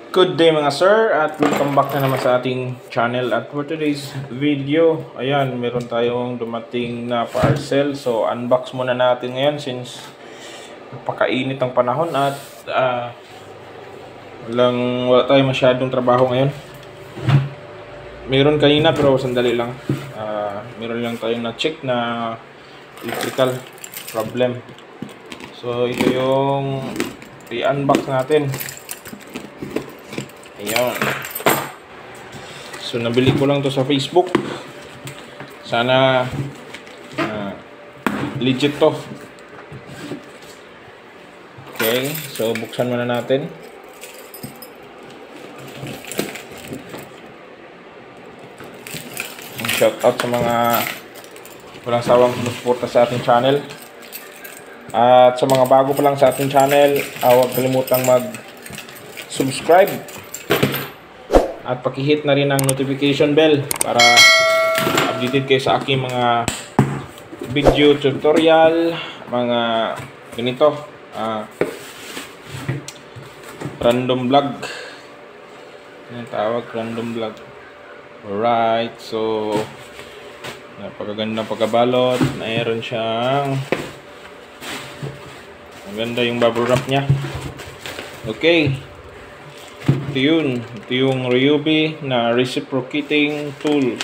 Good day mga sir at welcome back na naman sa ating channel. At for today's video, ayan, meron tayong dumating na parcel. So unbox muna natin ngayon since napakainit ang panahon at wala tayong masyadong trabaho ngayon. Meron kanina pero sandali lang. Meron lang tayong na-check na electrical problem. So ito yung i-unbox natin. Ayan. So nabili ko lang to sa Facebook. Sana legit to. Okay, so buksan muna natin. Shout out sa mga walang sawang sumusuporta sa ating channel. At sa mga bago pa lang sa ating channel, huwag kalimutang mag-subscribe. At pakihit na rin ang notification bell para updated kayo sa aking mga video tutorial, mga ganito, random vlog. Ano tawag? Random vlog. Alright, so napakagandang pagkabalot. Mayroon siyang maganda yung bubble wrap niya. Okay. Ito yung Ryobi na reciprocating tools,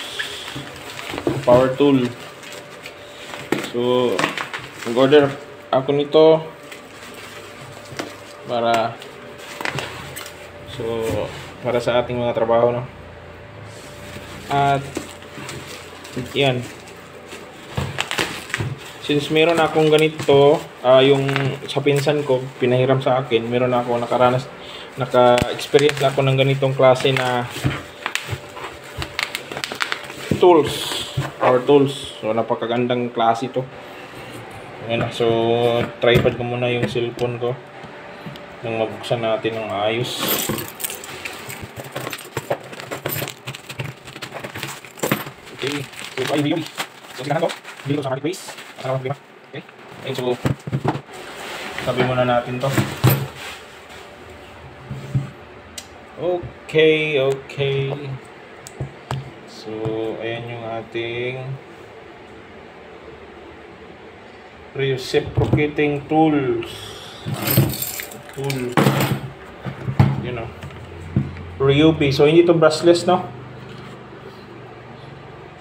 power tool. So nag-order ako nito para sa ating mga trabaho, no? At yan, since meron akong ganito, yung sa pinsan ko pinahiram sa akin, meron ako naka-experience na ako ng ganitong klase na tools, power tools. So napakagandang klase ito. Ayan, so tripod ko muna yung cellphone ko nang mabuksan natin ng ayos. Okay, so ito ay video. So tingnan ko, video sa marketplace. Asalamat ko, okay? Okay, so sabi muna natin to. Okay. So, ayan yung ating reciprocating tools. You know, Ryobi. So, hindi to brushless, no?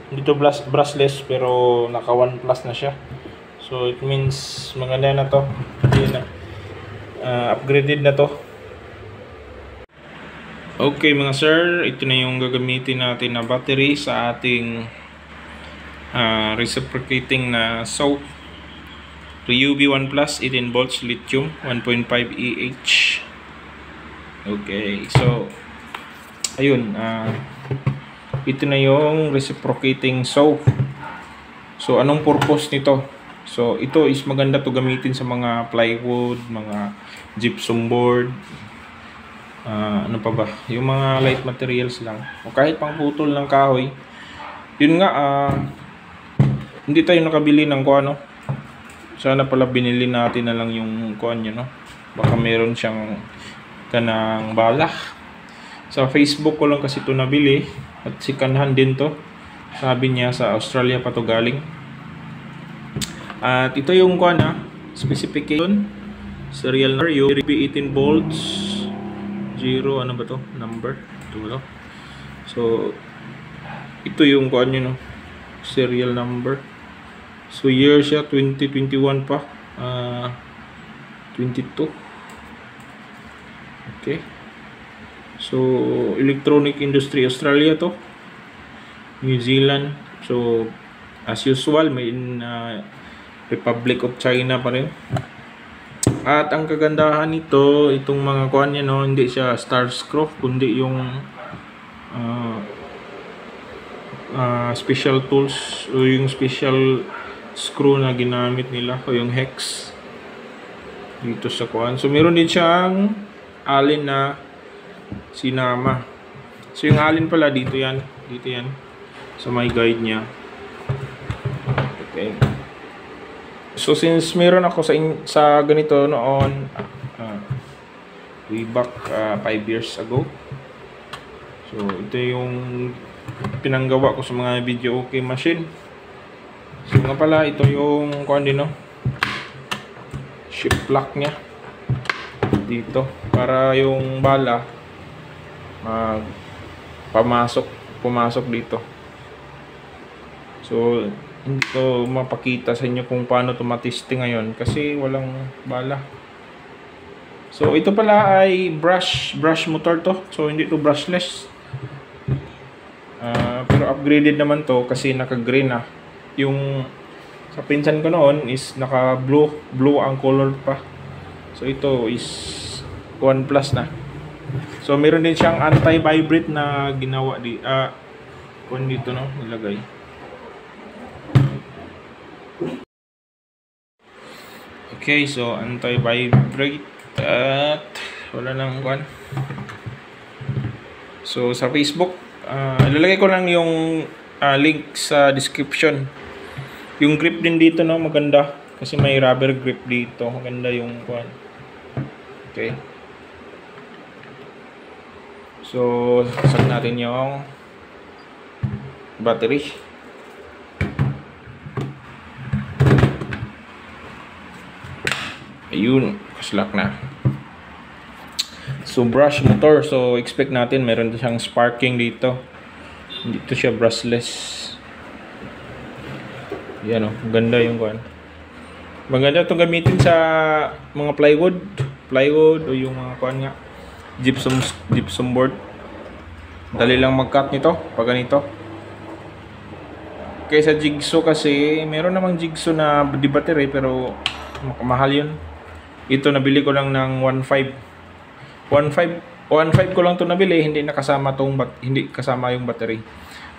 Hindi to brushless, pero naka 1+ na siya. So, it means maganda na to. Yun na. Upgraded na to. Okay mga sir, ito na yung gagamitin natin na battery sa ating reciprocating na saw. Ryobi 1+ 18 volts lithium 1.5 Ah. Okay, so ayun, ito na yung reciprocating saw. So anong purpose nito? So ito is maganda to gamitin sa mga plywood, mga gypsum board, ano pa ba, yung mga light materials lang, o kahit pang putol ng kahoy. Yun nga, hindi tayo nakabili ng kuano. Sana pala binili natin na lang yung kuan nyo, no? Baka meron siyang kanang balak. Sa Facebook ko lang kasi ito nabili, at sikanhan din to. Sabi niya sa Australia pa to galing. At ito yung kuan, specification, serial number, Ryobi 18 volts 0, ano ba to? Number. Ito. So, ito yung kuan nyo, no? Serial number. So, year siya, 2021 pa. 22. Okay. So, electronic industry, Australia to. New Zealand. So, as usual, may in Republic of China pa rin. At ang kagandahan nito, itong mga kuan niya, no, hindi siya star screw, kundi yung special tools o yung special screw na ginamit nila, o yung hex dito sa kuan. So meron din siyang alin na sinama. So yung alin pala dito yan sa may guide niya. Okay. So since meron ako sa ganito noon, way back 5 years ago. So ito yung pinanggawa ko sa mga video okay machine. So nga pala, ito yung kuan din, no? Shift lock nya dito para yung bala pumasok dito. So hindi ko mapakita sa inyo kung paano ito matesting ngayon kasi walang bala. So ito pala ay brush motor to. So hindi to brushless. Pero upgraded naman to kasi naka-green na. Yung sa pinsan ko noon is naka-blue ang color pa. So ito is 1 plus na. So meron din siyang anti-vibrate na ginawa dito, no, nilagay. Okay, so anti-vibrate at wala nang kuan. So sa Facebook, ilalagay ko lang yung link sa description. Yung grip din dito, no, maganda kasi may rubber grip dito. Maganda yung kuan. Okay. So sasaksak natin yung battery. Ayun, kaslak na. So brush motor, so expect natin meron siyang sparking dito. Hindi to siya brushless. Yan, oh, ganda yung kuan. Maganda itong gamitin sa mga plywood o yung mga kuan nga, gypsum board. Dali lang mag-cut nito pag ganito. Kaysa jigsaw kasi, meron namang jigsaw na di battery pero mahal yun. Ito nabili ko lang ng 1.5 ko lang to nabili, hindi kasama yung battery.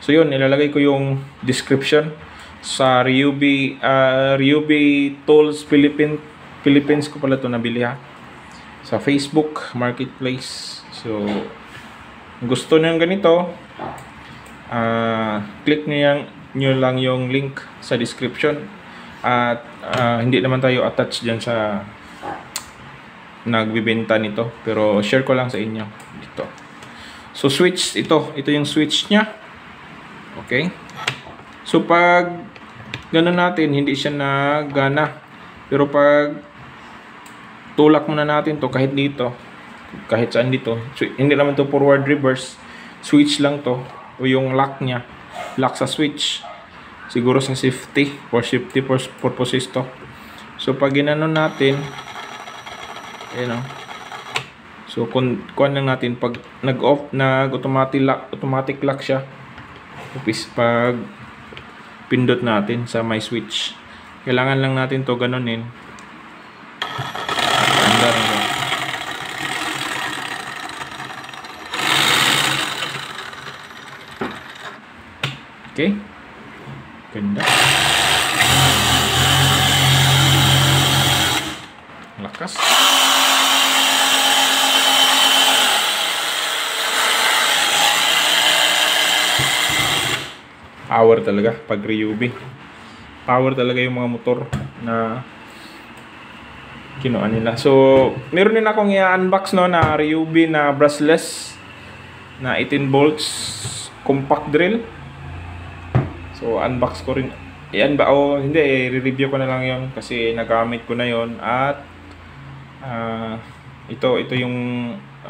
So yun, ilalagay ko yung description sa Ryobi Tools Philippines ko pala to nabili, ha, sa Facebook Marketplace. So gusto niyo ganito, click nyo lang yung link sa description at hindi naman tayo attach dyan sa nagbibenta nito, pero share ko lang sa inyo dito. So switch, ito yung switch nya. Okay, so pag ganun natin, hindi siya nagana. Pero pag tulak muna natin to kahit dito, kahit saan dito, hindi naman to forward reverse, switch lang to, o yung lock nya, lock sa switch, siguro sa safety purposes to. So pag ginanon natin, ayun, so kuan lang natin, pag nag-off, automatic lock siya. Pag pindot natin sa my switch, kailangan lang natin to ganunin. Okay, ganda, lakas. Power talaga pag Ryobi. Power talaga yung mga motor na kinuha nila. So meron din akong i-unbox, no, na Ryobi na brushless na 18 volts compact drill. So unbox ko rin. Hindi, i-review ko na lang yon kasi nagamit ko na yon. At ito yung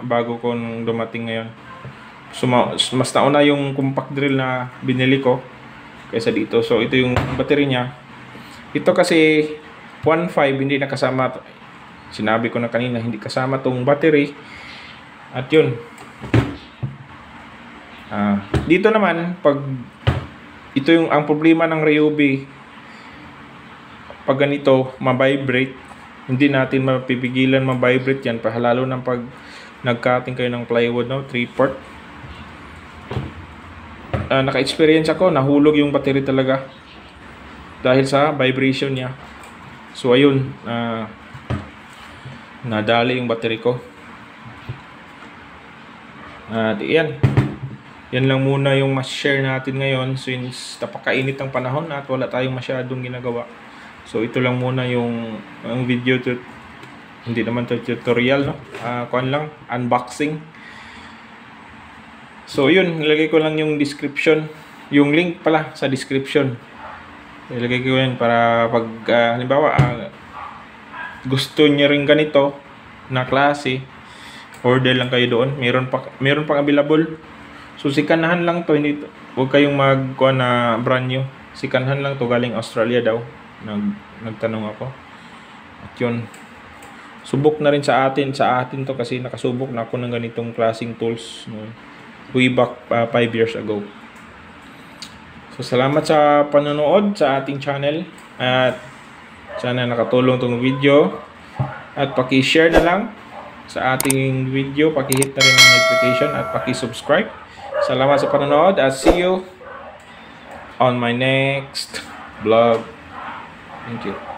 bago kong dumating ngayon. So mas nauna yung compact drill na binili ko kaysa dito. So ito yung battery niya. Ito kasi 1.5, hindi nakasama. Sinabi ko na kanina, hindi kasama tong battery. At yun, dito naman, pag ito yung ang problema ng Ryobi, pag ganito ma-vibrate, hindi natin mapipigilan ma-vibrate yan, lalo na pag nag-cutting kayo ng plywood, no, 3/4. Naka-experience ako, nahulog yung battery talaga dahil sa vibration niya. So ayun, nadali yung battery ko. At yan lang muna yung mas-share natin ngayon since napakainit ang panahon at wala tayong masyadong ginagawa. So ito lang muna yung video Hindi naman to tutorial, no? Kuan lang, unboxing. So, yun. Nilagay ko lang yung description. Yung link pala sa description. Ilagay ko yun para pag, halimbawa, gusto niyo rin ganito na klase, order lang kayo doon. Meron pang available. So, sikanahan lang to. Hindi to. Huwag kayong magkuha na brand new. Sikanahan lang to. Galing Australia daw. Nagtanong ako. At yun. Subok na rin sa atin to kasi nakasubok na ako ng ganitong klaseng tools, no? Way back 5 years ago. So, salamat sa panonood sa ating channel. At sana nakatulong tong video. At paki-share na lang sa ating video. Paki-hit na rin ang notification at paki-subscribe. Salamat sa panonood at see you on my next vlog. Thank you.